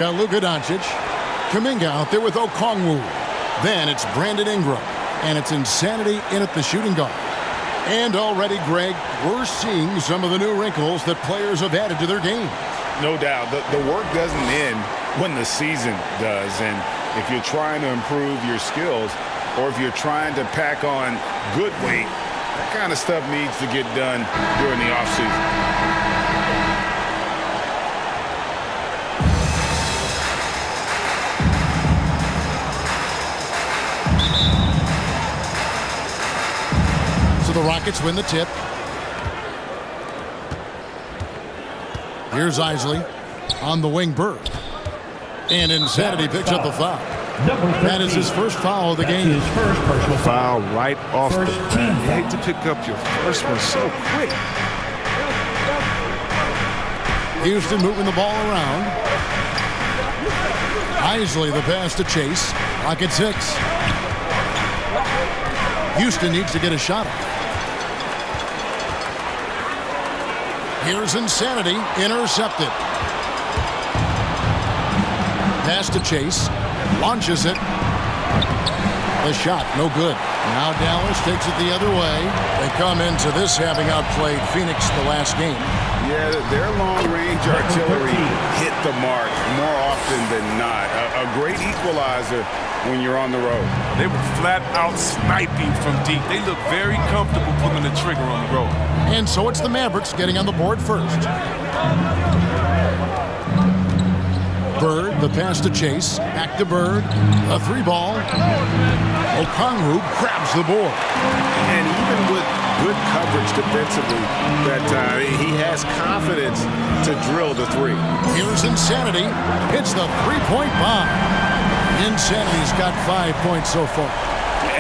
Got Luka Doncic. Kuminga out there with Okongwu. Then it's Brandon Ingram. And it's Insanity in at the shooting guard. And already, Greg, we're seeing some of the new wrinkles that players have added to their game. No doubt. The work doesn't end when the season does. And if you're trying to improve your skills or if you're trying to pack on good weight, that kind of stuff needs to get done during the offseason. So the Rockets win the tip. Here's Isley on the wing. Bird. And Insanity picks up the foul. That is his first foul of the game. His first personal Foul right off the First bat. team You hate to pick up your first one so quick. Houston moving the ball around. Isley the pass to Chase. Rocket 6. Houston needs to get a shot up. Here's Insanity, intercepted. Pass to Chase, launches it. The shot, no good. Now Dallas takes it the other way. They come into this having outplayed Phoenix the last game. Yeah, their long-range artillery hit the mark more often than not. A great equalizer when you're on the road. They were flat out sniping from deep. They look very comfortable pulling the trigger on the road. And so it's the Mavericks getting on the board first. Bird, the pass to Chase. Back to Bird. A three ball. Okongwu grabs the board. And even with good coverage defensively that time, he has confidence to drill the three. Here's Insanity. Hits the three-point bomb. Insanity's got 5 points so far.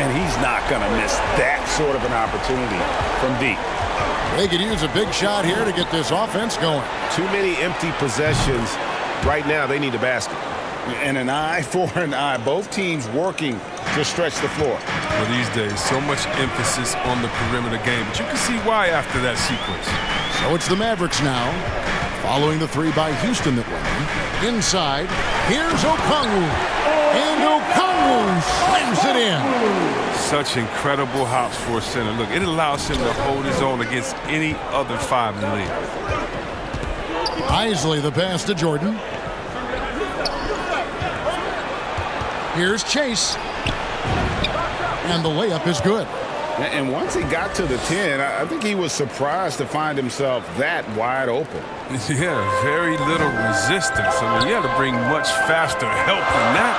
And he's not going to miss that sort of an opportunity from deep. They could use a big shot here to get this offense going. Too many empty possessions. Right now, they need a basket. And an eye for an eye. Both teams working to stretch the floor. Well, these days, so much emphasis on the perimeter game. But you can see why after that sequence. So it's the Mavericks now. Following the three by Houston that went. Inside, here's Okongwu. And Okongwu slams it in. Such incredible hops for a center. Look, it allows him to hold his own against any other five in the league. Isley the pass to Jordan. Here's Chase. And the layup is good. And once he got to the 10, I think he was surprised to find himself that wide open. Yeah, very little resistance. I mean, you had to bring much faster help than that.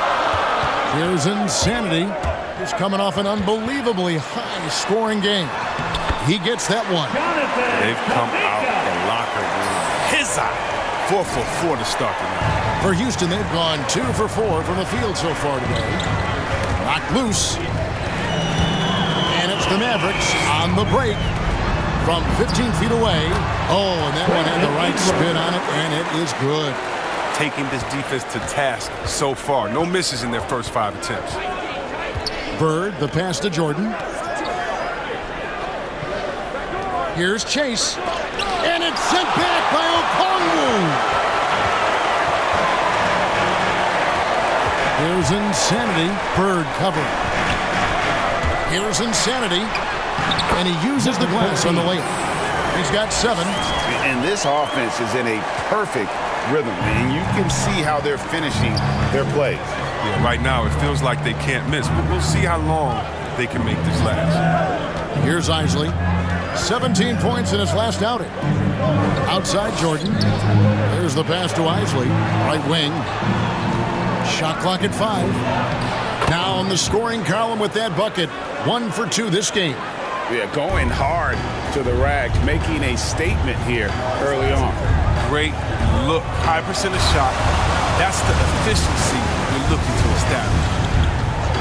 Here's Insanity. He's coming off an unbelievably high-scoring game. He gets that one. They've come out the locker room. His eye. 4 for 4 to start the night. For Houston, they've gone 2 for 4 from the field so far today. Knocked loose. And it's the Mavericks on the break from 15 feet away. Oh, and that one had the right spin on it, and it is good. Taking this defense to task so far. No misses in their first 5 attempts. Bird, the pass to Jordan. Here's Chase. And it's sent back by Okongwu. Here's Insanity. Bird cover. Here's Insanity. And he uses the glass on the layup. He's got 7. And this offense is in a perfect rhythm, and you can see how they're finishing their plays. Yeah, right now it feels like they can't miss, but we'll see how long they can make this last. Here's Isley. 17 points in his last outing. Outside Jordan. There's the pass to Isley. Right wing. Shot clock at 5. Now on the scoring column with that bucket. 1 for 2 this game. Yeah, going hard to the rack, making a statement here early on. Great look, high percentage shot. That's the efficiency we're looking to establish.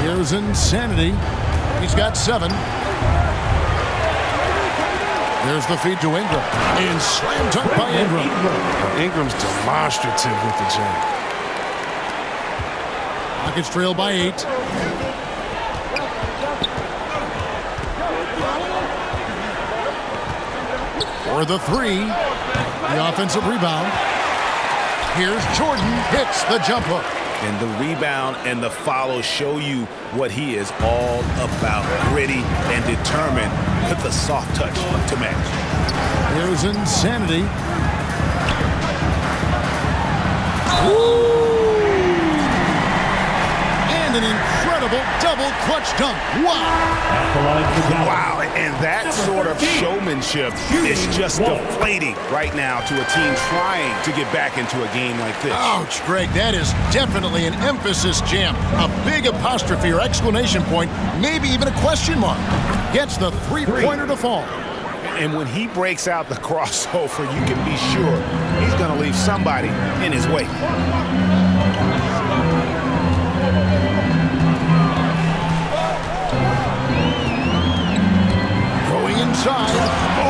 Here's Insanity. He's got 7. There's the feed to Ingram. And slam dunk by Ingram. Ingram's demonstrative with the jam. Rockets trail by 8. For the 3. The offensive rebound. Here's Jordan, hits the jump hook. And the rebound and the follow show you what he is all about. Gritty and determined with a soft touch to match. Here's Insanity. And an incredible double clutch dunk. Wow. Wow, and that sort of showmanship is just deflating right now to a team trying to get back into a game like this. Ouch, Greg, that is definitely an emphasis jam. A big apostrophe or exclamation point, maybe even a question mark. Gets the three-pointer to fall. And when he breaks out the crossover, you can be sure he's going to leave somebody in his way. Going inside.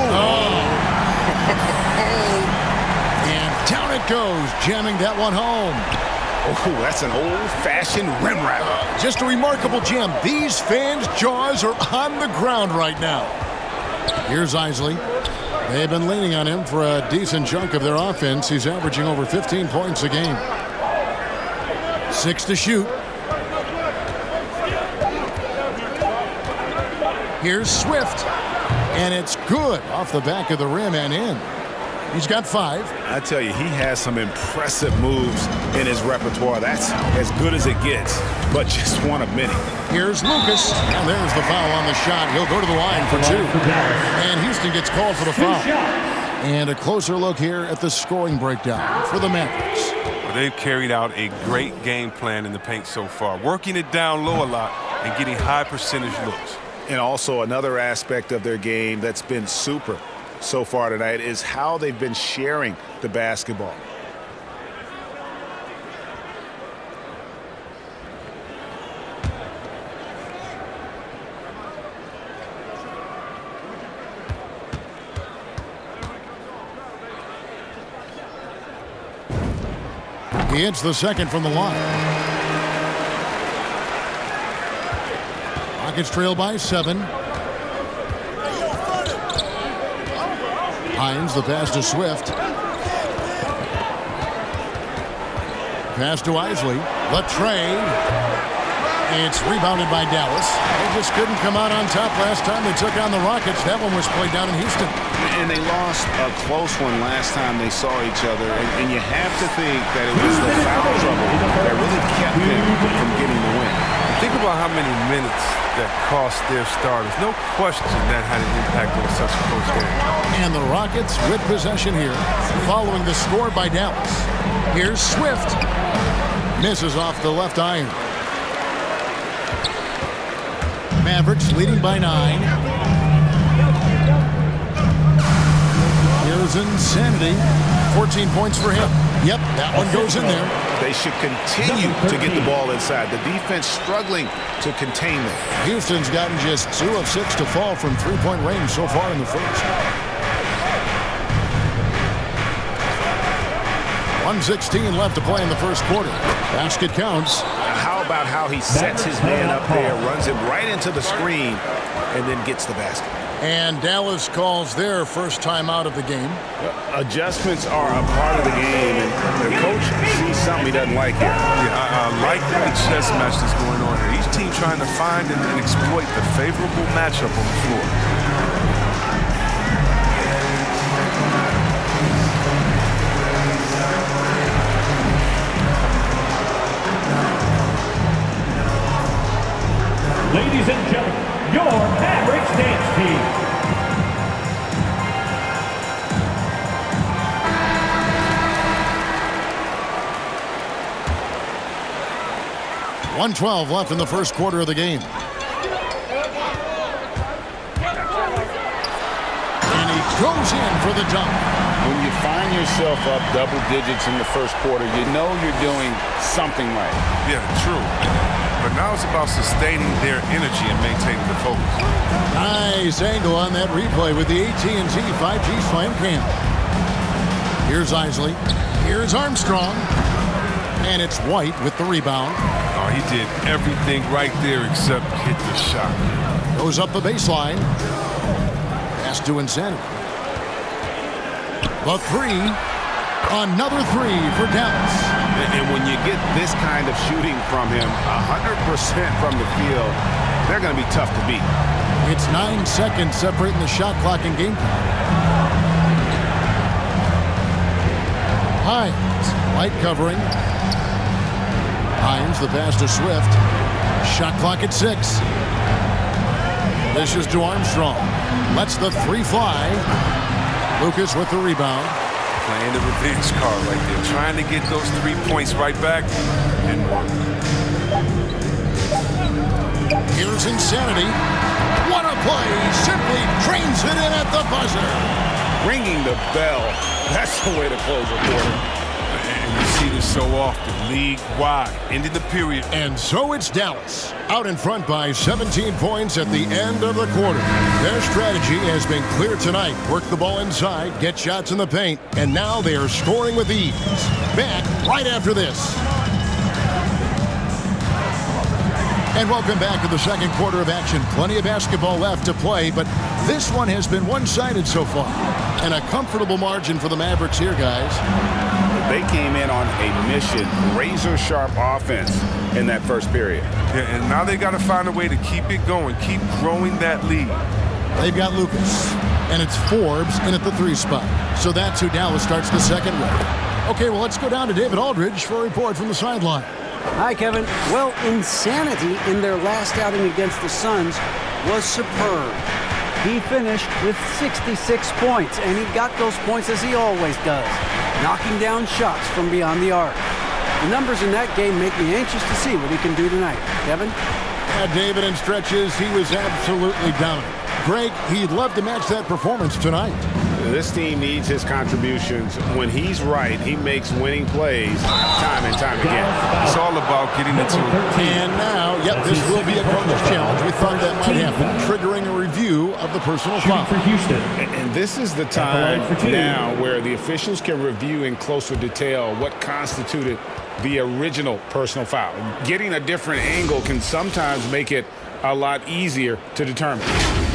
Oh. And down it goes, jamming that one home. Oh, that's an old-fashioned rim wrapper. Just a remarkable jam. These fans' jaws are on the ground right now. Here's Isley. They've been leaning on him for a decent chunk of their offense. He's averaging over 15 points a game. 6 to shoot. Here's Swift. And it's good off the back of the rim and in. He's got 5. I tell you, he has some impressive moves in his repertoire. That's as good as it gets, but just one of many. Here's Lucas. And there's the foul on the shot. He'll go to the line for 2. And Houston gets called for the foul. And a closer look here at the scoring breakdown for the Mavericks. Well, they've carried out a great game plan in the paint so far, working it down low a lot and getting high percentage looks. And also another aspect of their game that's been super so far tonight is how they've been sharing the basketball. He hits the second from the line. Rockets trail by 7. Hines, the pass to Swift. Pass to Isley. The trade. It's rebounded by Dallas. They just couldn't come out on top last time they took on the Rockets. That one was played down in Houston. And they lost a close one last time they saw each other. And you have to think that it was the foul trouble that really kept them from getting the win. Think about how many minutes that cost their starters. No question that had an impact on such a close game. And the Rockets with possession here, following the score by Dallas. Here's Swift. Misses off the left iron. Mavericks leading by 9. Here's Insanity. 14 points for him. Yep, that one goes in there. They should continue to get the ball inside. The defense struggling to contain them. Houston's gotten just 2 of 6 to fall from three-point range so far in the first. 1:16 left to play in the first quarter. Basket counts. How about how he sets his man up there, runs him right into the screen, and then gets the basket. And Dallas calls their first time out of the game. Adjustments are a part of the game, and the coach sees something he doesn't like here. Yeah, I like the chess match that's going on here. Each team trying to find and exploit the favorable matchup on the floor. Ladies and gentlemen, your Mavericks dance team. .112 left in the first quarter of the game. And he goes in for the dunk. When you find yourself up double digits in the first quarter, you know you're doing something right. Yeah, true. But now it's about sustaining their energy and maintaining the focus. Nice angle on that replay with the AT&T 5G Slam Cam. Here's Isley. Here's Armstrong. And it's White with the rebound. Oh, he did everything right there except hit the shot. Goes up the baseline. Pass to Insanity. The 3. Another three for Dallas. And when you get this kind of shooting from him, 100% from the field, they're going to be tough to beat. It's 9 seconds separating the shot clock and game time. Hines, light covering. Hines, the pass to Swift. Shot clock at 6. This is to Armstrong. Lets the three fly. Lucas with the rebound. Playing the revenge card right there. Trying to get those 3 points right back. And work. Here's Insanity. What a play. Simply trains it in at the buzzer. Ringing the bell. That's the way to close a quarter. And you see this so often. League-wide. Ending the period. And so it's Dallas, out in front by 17 points at the end of the quarter. Their strategy has been clear tonight. Work the ball inside, get shots in the paint, and now they are scoring with ease. Back right after this. And welcome back to the second quarter of action. Plenty of basketball left to play, but this one has been one-sided so far. And a comfortable margin for the Mavericks here, guys. They came in on a mission, razor-sharp offense in that first period. Yeah, and now they got to find a way to keep it going, keep growing that lead. They've got Lucas, and it's Forbes in at the 3 spot. So that's who Dallas starts the second with. Okay, well, let's go down to David Aldridge for a report from the sideline. Hi, Kevin. Well, Insanity in their last outing against the Suns was superb. He finished with 66 points, and he got those points as he always does, knocking down shots from beyond the arc. The numbers in that game make me anxious to see what he can do tonight. Kevin? Yeah, David, in stretches, he was absolutely dominant. Greg, he'd love to match that performance tonight. This team needs his contributions. When he's right, he makes winning plays time and time again. It's all about getting into a And now, yep, this will be a bonus challenge. We thought that might happen, triggering a review of the personal foul. For Houston. And this is the time now where the officials can review in closer detail what constituted the original personal foul. Getting a different angle can sometimes make it a lot easier to determine.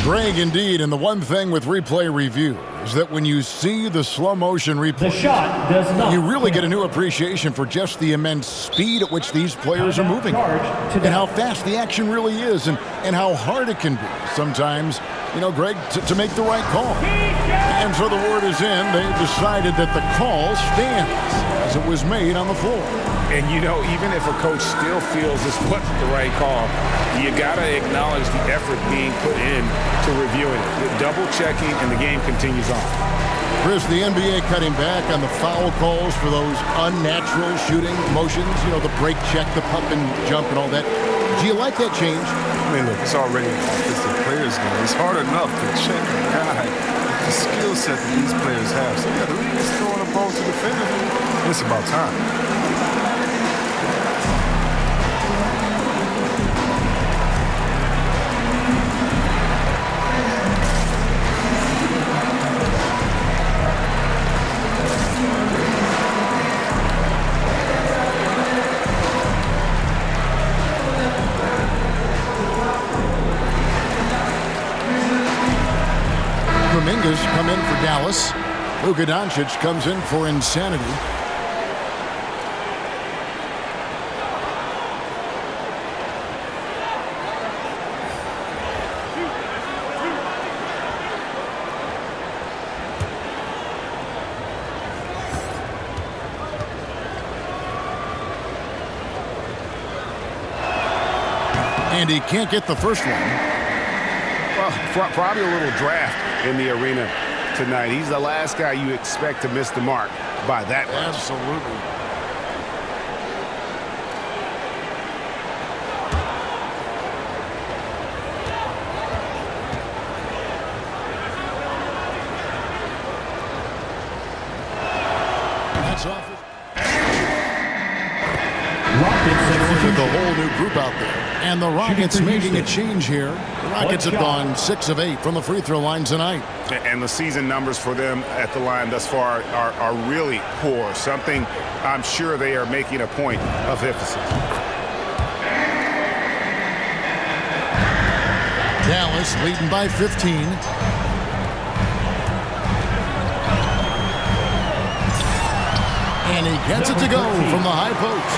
Greg, indeed, and the one thing with replay review is that when you see the slow motion The replay, shot does not. you really get a new appreciation for just the immense speed at which these players are moving and how fast the action really is and how hard it can be sometimes, you know, Greg, to make the right call. And so the word is in. They've decided that the call stands as it was made on the floor. And, you know, even if a coach still feels this wasn't the right call, you got to acknowledge the effort being put in to reviewing it. The double checking, and the game continues on. Chris, the NBA cutting back on the foul calls for those unnatural shooting motions, you know, the break check, the pump and jump and all that. Do you like that change? I mean, look, it's already an offensive players game. It's hard enough to check a guy, the skill set that these players have. So, yeah, the league is throwing a ball to the defender. It's about time. Kuminga's come in for Dallas. Luka Doncic comes in for Insanity. And he can't get the first one. Well, probably a little draft in the arena tonight. He's the last guy you expect to miss the mark by that much. Absolutely. That's off. Look at the whole new group out there. And the Rockets making a change here. The Rockets have gone 6 of 8 from the free throw line tonight. And the season numbers for them at the line thus far are really poor. Something I'm sure they are making a point of emphasis. Dallas leading by 15. And he gets it to go from the high post.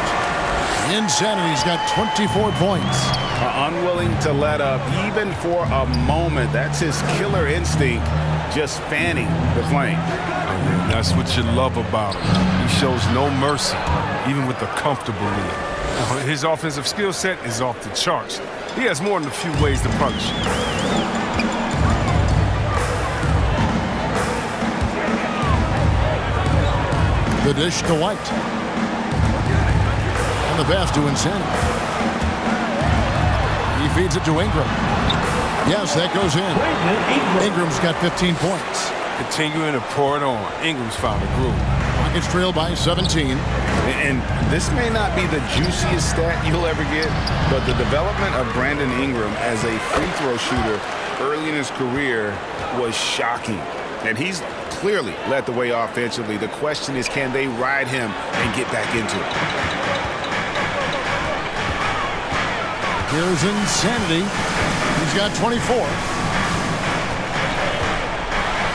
Insanity's got 24 points. Unwilling to let up even for a moment. That's his killer instinct, just fanning the flame. And that's what you love about him. He shows no mercy, even with a comfortable lead. His offensive skill set is off the charts. He has more than a few ways to punish you. The dish to White. And the pass to Insanity. He feeds it to Ingram. Yes, that goes in. Ingram's got 15 points. Continuing to pour it on. Ingram's found a groove. Rockets trail by 17. And this may not be the juiciest stat you'll ever get, but the development of Brandon Ingram as a free throw shooter early in his career was shocking. And he's clearly led the way offensively. The question is, can they ride him and get back into it? Here's Insanity. He's got 24.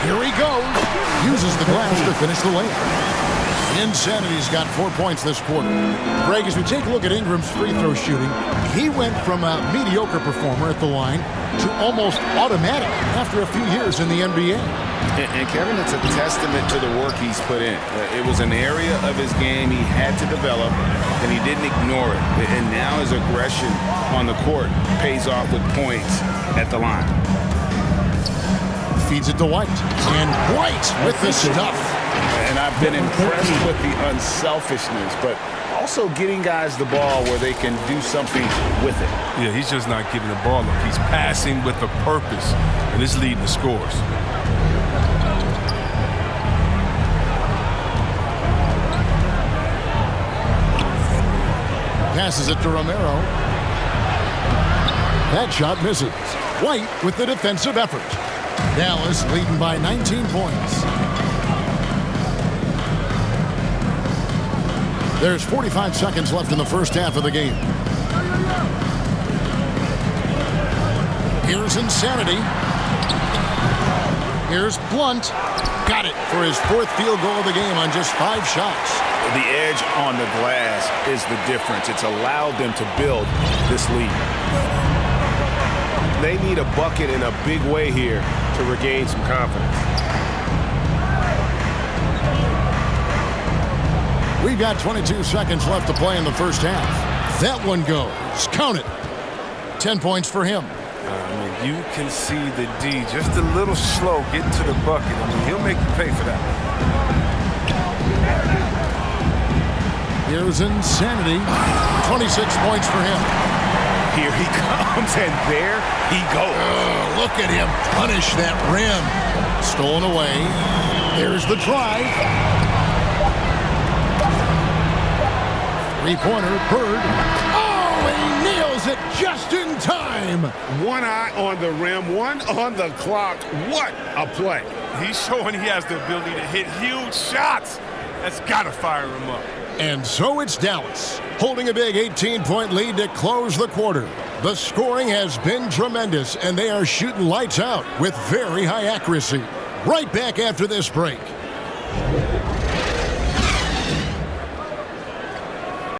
Here he goes. Uses the glass to finish the layup. Insanity's got 4 points this quarter. Greg, as we take a look at Ingram's free throw shooting, he went from a mediocre performer at the line to almost automatic after a few years in the NBA. And Kevin, it's a testament to the work he's put in. It was an area of his game he had to develop, and he didn't ignore it. And now his aggression on the court pays off with points at the line. Feeds it to White. And White with the stuff. And I've been impressed with the unselfishness, but also getting guys the ball where they can do something with it. Yeah, he's just not giving the ball up. He's passing with a purpose, and it's leading to scores. Passes it to Romero. That shot misses. White with the defensive effort. Dallas leading by 19 points. There's 45 seconds left in the first half of the game. Here's Insanity. Here's Blunt. Got it for his 4th field goal of the game on just 5 shots. The edge on the glass is the difference. It's allowed them to build this lead. They need a bucket in a big way here to regain some confidence. We've got 22 seconds left to play in the first half. That one goes. Count it. 10 points for him. You can see the D just a little slow getting to the bucket. He'll make you pay for that. Here's Insanity. 26 points for him. Here he comes, and there he goes. Look at him punish that rim. Stolen away. There's the drive. Three-pointer, Bird. Oh, he nails it just in time. One eye on the rim, one on the clock. What a play. He's showing he has the ability to hit huge shots. That's got to fire him up. And so it's Dallas, holding a big 18-point lead to close the quarter. The scoring has been tremendous, and they are shooting lights out with very high accuracy. Right back after this break.